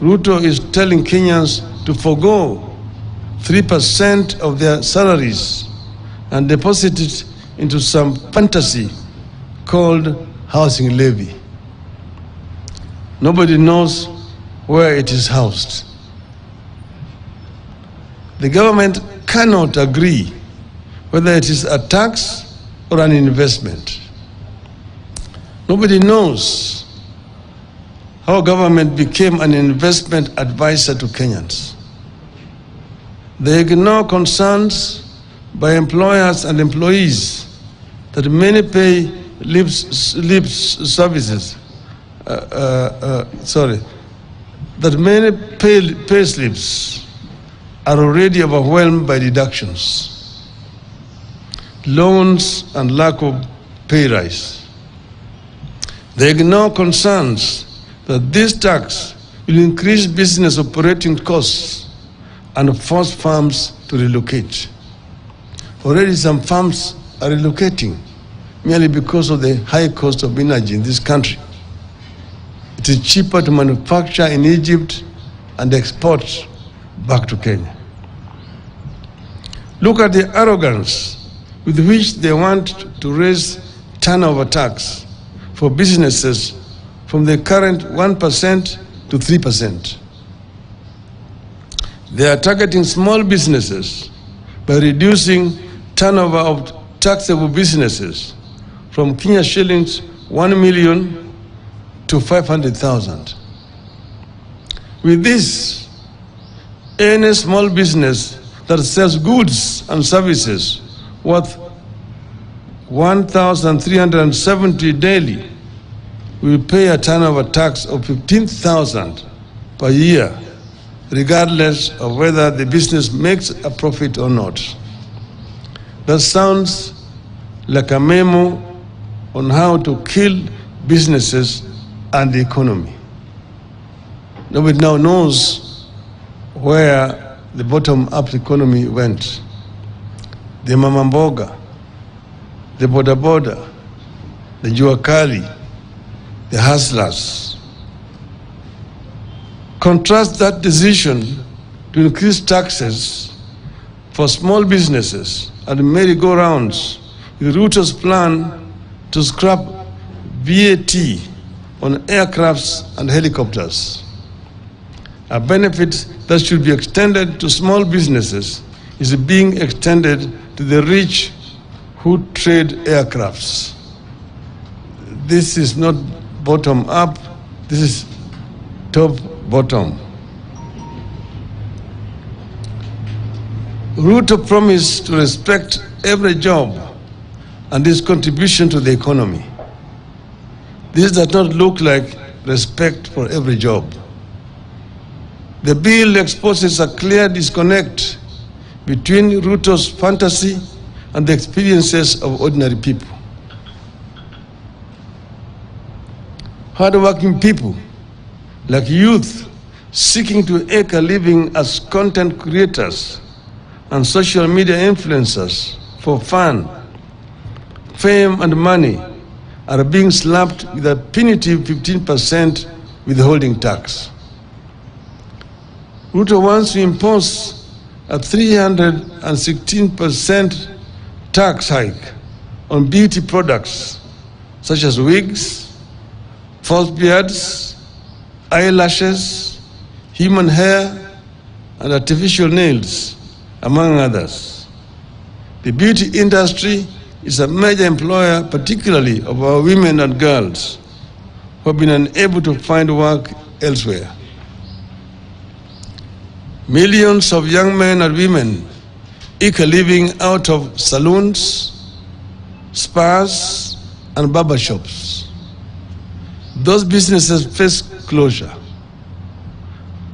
Ruto is telling Kenyans to forgo 3% of their salaries and deposit it into some fantasy called housing levy. Nobody knows where it is housed. The government cannot agree whether it is a tax or an investment. Nobody knows how government became an investment advisor to Kenyans. They ignore concerns by employers and employees that many pay lip services. That many pay slips are already overwhelmed by deductions, loans, and lack of pay rise. They ignore concerns that this tax will increase business operating costs and force farms to relocate. Already some farms are relocating merely because of the high cost of energy in this country. It is cheaper to manufacture in Egypt and export back to Kenya. Look at the arrogance with which they want to raise turnover tax for businesses from the current 1% to 3%. They are targeting small businesses by reducing turnover of taxable businesses from Kenya shillings 1 million to 500,000. With this, any small business that sells goods and services worth 1,370 daily will pay a turnover tax of 15,000 per year, regardless of whether the business makes a profit or not. That sounds like a memo on how to kill businesses and the economy. Nobody now knows where the bottom-up economy went. The mama mboga, the boda boda, the juakali, the hustlers. Contrast that decision to increase taxes for small businesses and merry-go-rounds with Ruto's plan to scrap VAT on aircrafts and helicopters. A benefit that should be extended to small businesses is being extended to the rich who trade aircrafts. This is not bottom up, this is top bottom. Ruto promised to respect every job and its contribution to the economy. This does not look like respect for every job. The bill exposes a clear disconnect between Ruto's fantasy and the experiences of ordinary people. Hardworking people, like youth seeking to make a living as content creators and social media influencers for fun, fame, and money, are being slapped with a punitive 15% withholding tax. Ruto wants to impose a 316% tax hike on beauty products such as wigs, false beards, eyelashes, human hair, and artificial nails, among others. The beauty industry is a major employer, particularly of our women and girls who have been unable to find work elsewhere. Millions of young men and women eke a living out of saloons, spas, and barbershops. Those businesses face closure.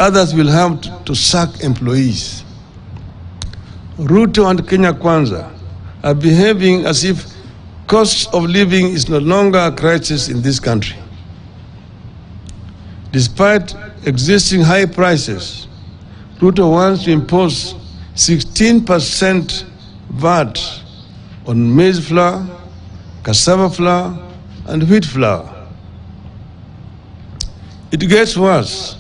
Others will have to sack employees. Ruto and Kenya Kwanza are behaving as if cost of living is no longer a crisis in this country. Despite existing high prices, Ruto wants to impose 16% VAT on maize flour, cassava flour, and wheat flour. It gets worse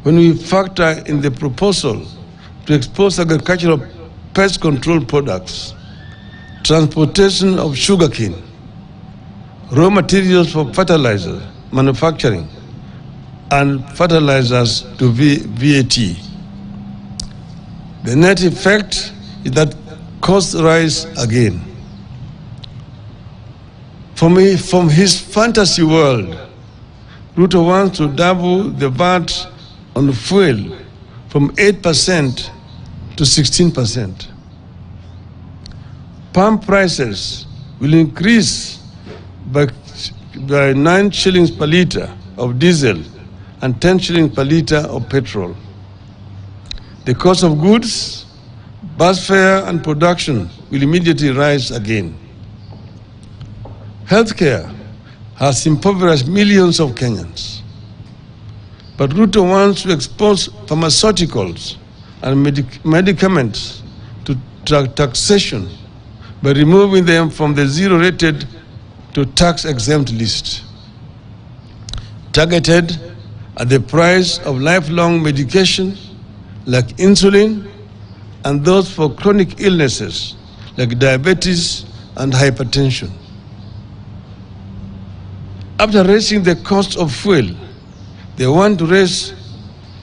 when we factor in the proposal to expose agricultural pest control products, transportation of sugarcane, raw materials for fertilizer manufacturing, and fertilizers to VAT. The net effect is that costs rise again. From his fantasy world, Ruto wants to double the VAT on fuel from 8% to 16%. Palm prices will increase by 9 shillings per litre of diesel and 10 shillings per litre of petrol. The cost of goods, bus fare and production will immediately rise again. Healthcare has impoverished millions of Kenyans. But Ruto wants to expose pharmaceuticals and medicaments to taxation by removing them from the zero-rated to tax-exempt list, targeted at the price of lifelong medication like insulin and those for chronic illnesses like diabetes and hypertension. After raising the cost of fuel, they want to raise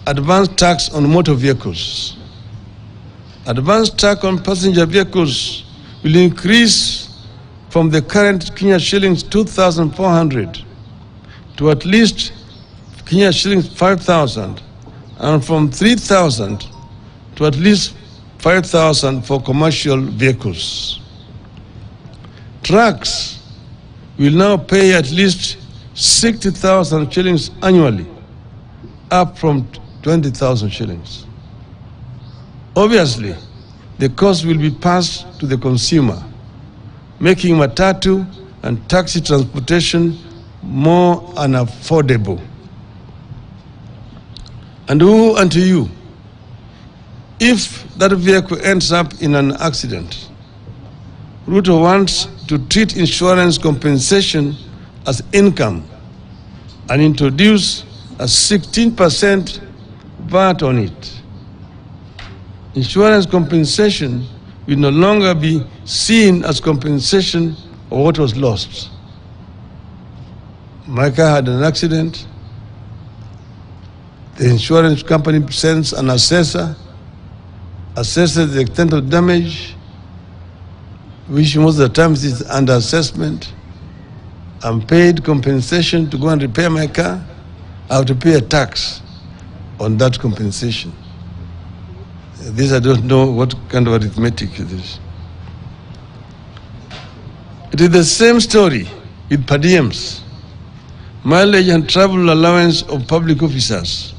advance tax on motor vehicles. Advance tax on passenger vehicles will increase from the current Kenya shillings 2,400 to at least Kenya shillings 5,000, and from 3,000 to at least 5,000 for commercial vehicles. Trucks will now pay at least 60,000 shillings annually, up from 20,000 shillings. Obviously, the cost will be passed to the consumer, making matatu and taxi transportation more unaffordable. And who unto you, if that vehicle ends up in an accident? Ruto wants to treat insurance compensation as income and introduce a 16% VAT on it. Insurance compensation will no longer be seen as compensation of what was lost. My car had an accident. The insurance company sends an assessor, assesses the extent of damage, which most of the times is under assessment. I'm paid compensation to go and repair my car. I have to pay a tax on that compensation. This I don't know what kind of arithmetic it is. It is the same story with per diems, mileage and travel allowance of public officers.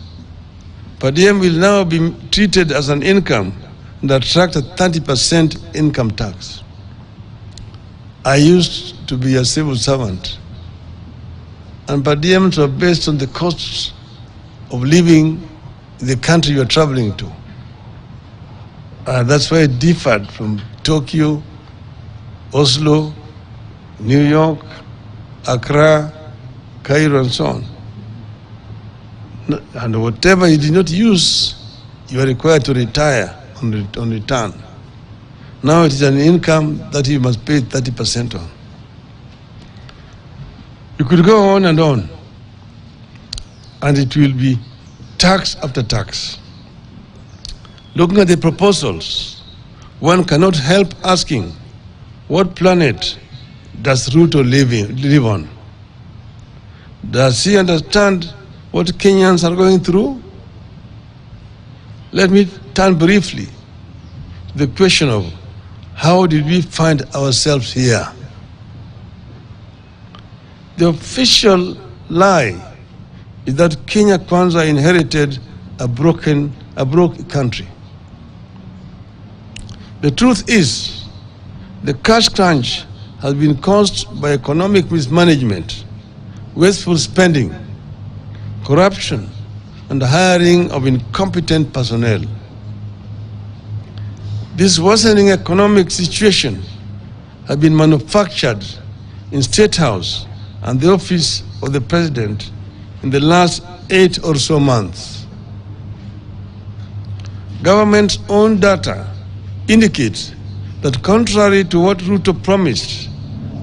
Per diem will now be treated as an income and attract a 30% income tax. I used to be a civil servant, and per diems were based on the costs of living in the country you are traveling to. That's why it differed from Tokyo, Oslo, New York, Accra, Cairo, and so on. And whatever you did not use, you are required to retire on return. Now it is an income that you must pay 30% on. You could go on, and it will be tax after tax. Looking at the proposals, one cannot help asking, what planet does Ruto live on? Does he understand what Kenyans are going through? Let me turn briefly to the question of how did we find ourselves here? The official lie is that Kenya Kwanza inherited a broke country. The truth is, the cash crunch has been caused by economic mismanagement, wasteful spending, corruption, and the hiring of incompetent personnel. This worsening economic situation has been manufactured in State House and the office of the President in the last 8 or so months. Government's own data indicates that contrary to what Ruto promised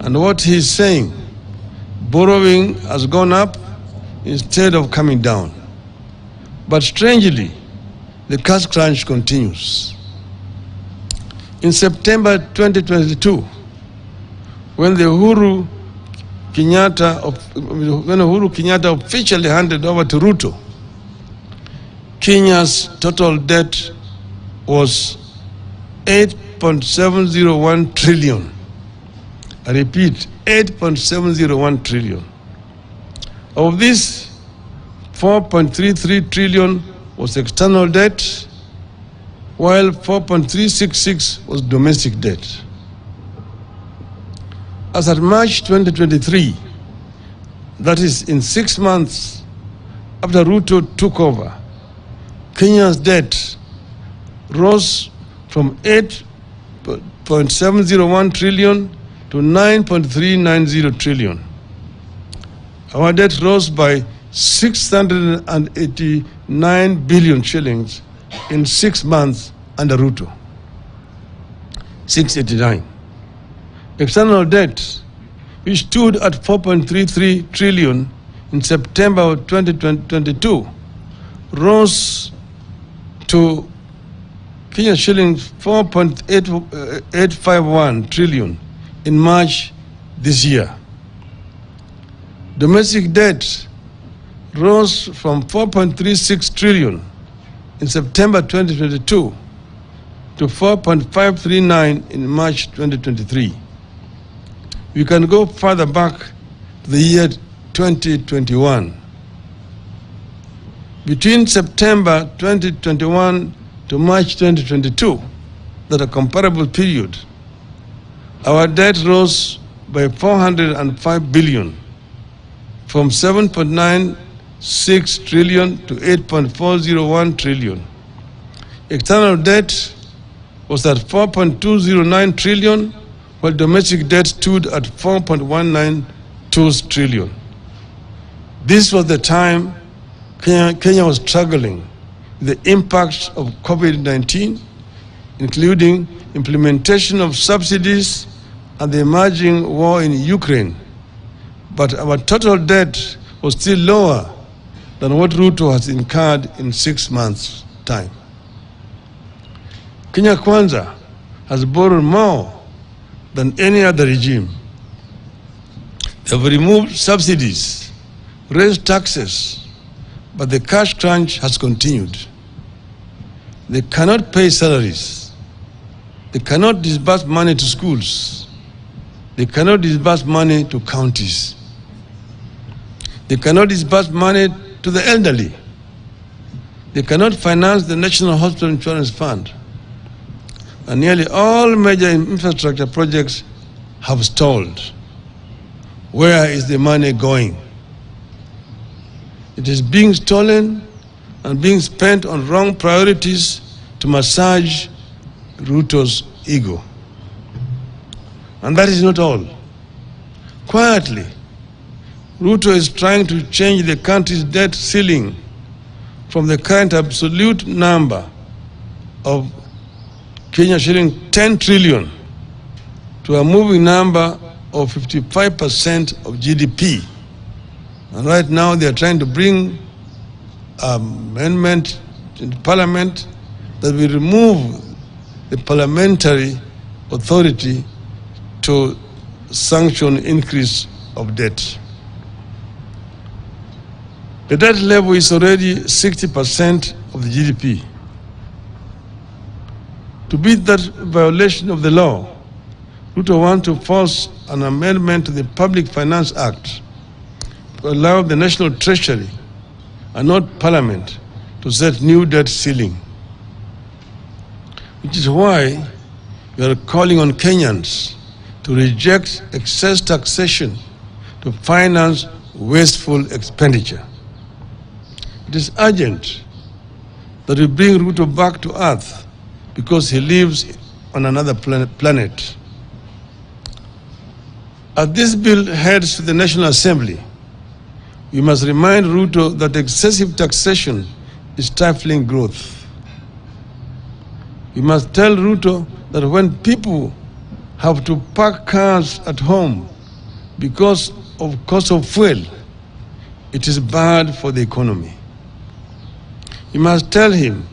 and what he is saying, borrowing has gone up instead of coming down. But strangely, the cash crunch continues. In September 2022, when Uhuru Kenyatta officially handed over to Ruto, Kenya's total debt was 8.701 trillion. I repeat, 8.701 trillion. Of this, 4.33 trillion was external debt, while 4.366 was domestic debt. As at March 2023, that is in 6 months after Ruto took over, Kenya's debt rose from 8.701 trillion to 9.390 trillion. Our debt rose by 689 billion shillings in 6 months under Ruto. 689. External debt, which stood at 4.33 trillion in September of 2022, rose to Kenya shillings 4.851 trillion in March this year. Domestic debt rose from 4.36 trillion in September 2022 to 4.539 in March 2023. We can go further back to the year 2021. Between September 2021 to March 2022, that a comparable period, our debt rose by 405 billion, from 7.96 trillion to 8.401 trillion. External debt was at 4.209 trillion, while domestic debt stood at 4.192 trillion. This was the time Kenya was struggling with the impacts of COVID-19, including implementation of subsidies and the emerging war in Ukraine. But our total debt was still lower than what Ruto has incurred in 6 months' time. Kenya Kwanza has borrowed more than any other regime. They have removed subsidies, raised taxes, but the cash crunch has continued. They cannot pay salaries. They cannot disburse money to schools. They cannot disburse money to counties. They cannot disburse money to the elderly. They cannot finance the National Hospital Insurance Fund. And nearly all major infrastructure projects have stalled. Where is the money going? It is being stolen and being spent on wrong priorities to massage Ruto's ego. And that is not all. Quietly, Ruto is trying to change the country's debt ceiling from the current absolute number of Kenya shilling 10 trillion to a moving number of 55% of GDP. And right now they are trying to bring an amendment in Parliament that will remove the parliamentary authority to sanction increase of debt. The debt level is already 60% of the GDP. To beat that violation of the law, Ruto wants to force an amendment to the Public Finance Act to allow the National Treasury and not Parliament to set new debt ceiling. Which is why we are calling on Kenyans to reject excess taxation to finance wasteful expenditure. It is urgent that we bring Ruto back to earth because he lives on another planet. As this bill heads to the National Assembly, we must remind Ruto that excessive taxation is stifling growth. We must tell Ruto that when people have to park cars at home because of cost of fuel, it is bad for the economy. You must tell him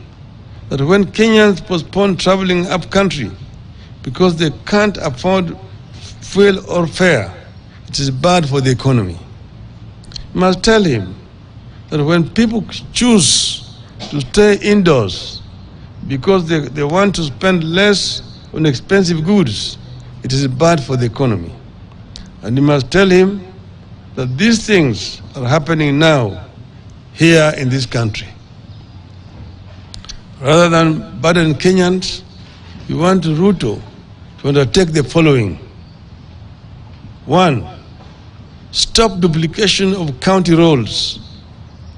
that when Kenyans postpone traveling up country because they can't afford fuel or fare, it is bad for the economy. You must tell him that when people choose to stay indoors because they want to spend less on expensive goods, it is bad for the economy. And you must tell him that these things are happening now here in this country. Rather than burden Kenyans, we want Ruto to undertake the following. 1, stop duplication of county roles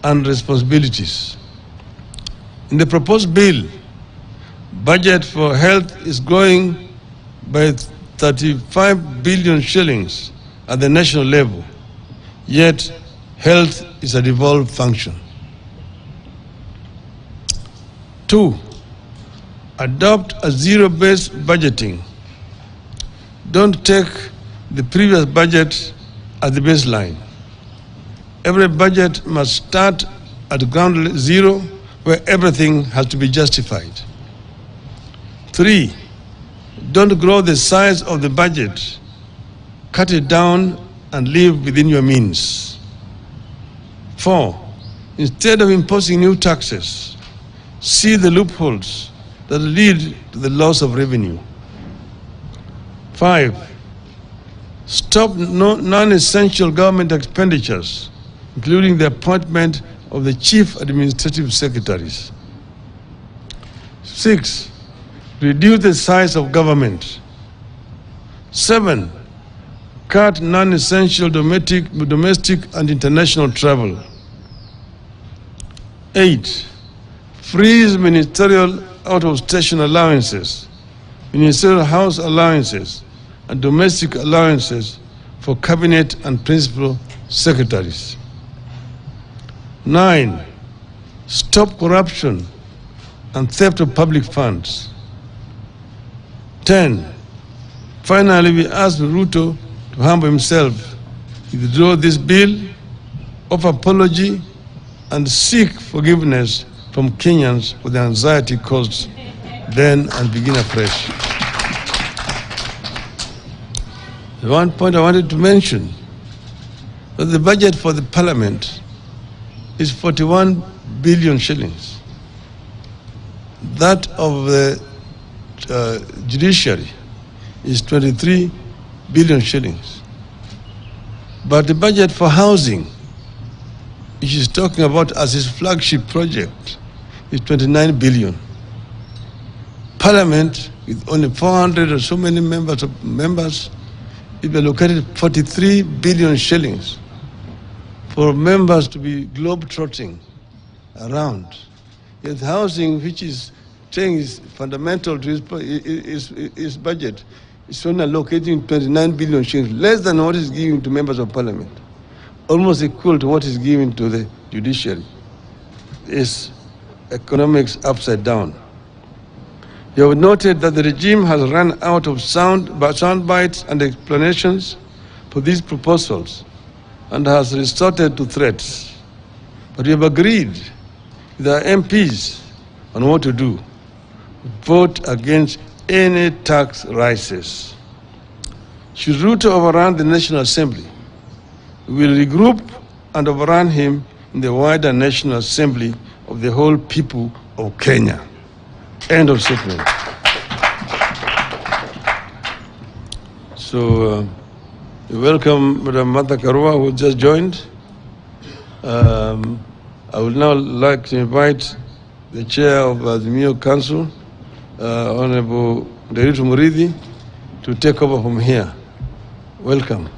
and responsibilities. In the proposed bill, budget for health is growing by 35 billion shillings at the national level, yet health is a devolved function. 2, adopt a zero-based budgeting. Don't take the previous budget as the baseline. Every budget must start at ground zero, where everything has to be justified. 3, don't grow the size of the budget. Cut it down and live within your means. 4, instead of imposing new taxes, see the loopholes that lead to the loss of revenue. 5, stop non-essential government expenditures, including the appointment of the chief administrative secretaries. 6, reduce the size of government. 7, cut non-essential domestic and international travel. 8, freeze ministerial out-of-station allowances, ministerial house allowances, and domestic allowances for cabinet and principal secretaries. 9, stop corruption and theft of public funds. 10, finally, we ask Ruto to humble himself, withdraw this bill, offer apology, and seek forgiveness from Kenyans for the anxiety caused then, and begin afresh. The one point I wanted to mention, that the budget for the parliament is 41 billion shillings. That of the judiciary is 23 billion shillings. But the budget for housing, which is talking about as his flagship project, is 29 billion. Parliament, with only 400 or so many members, it allocated 43 billion shillings for members to be globe-trotting around. Yet housing, which is saying is fundamental to his budget, is only allocating 29 billion shillings, less than what is given to members of parliament, almost equal to what is given to the judiciary. Is economics upside down. You have noted that the regime has run out of sound bites and explanations for these proposals and has resorted to threats. But we have agreed with our MPs on what to do. Vote against any tax rises. Should Ruto overrun the National Assembly, we will regroup and overrun him in the wider National Assembly of the whole people of Kenya. End of statement. So, we welcome Madam Martha Karua, who just joined. I would now like to invite the chair of the Mio Council, Honorable Deritu Murithi, to take over from here. Welcome.